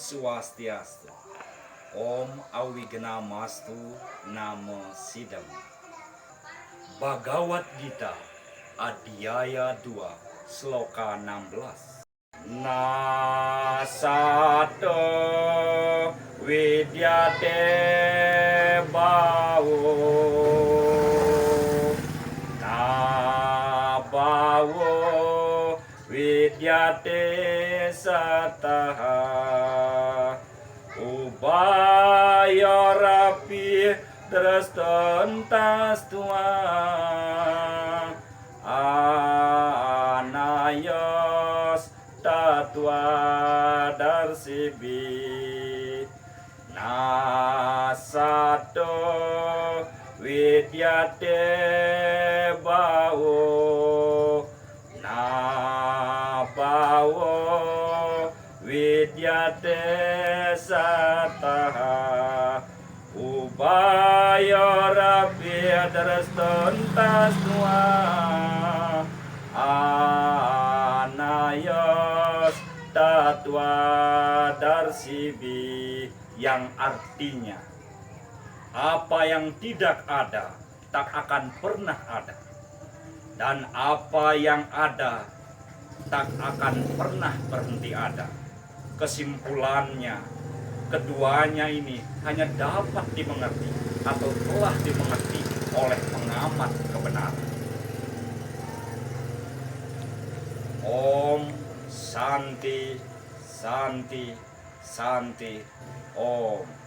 Swastiastu. Om Awigna-mastu Namo Sidam. Bhagavad Gita Adhyaya 2 Sloka 16. Nasato vidyate bhavo na bhavo vidyate sataha ubayarapi drastantastua anayas tatwa darsibi nasato vidyate bhavo na bhavo vidyate sataha ubayarapi drastantastua anayas tatwa darsibi, yang artinya apa yang tidak ada tak akan pernah ada, dan apa yang ada tak akan pernah berhenti ada. Kesimpulannya, keduanya ini hanya dapat dimengerti atau telah dimengerti oleh pengamat kebenaran. Om Santi Santi Santi Om.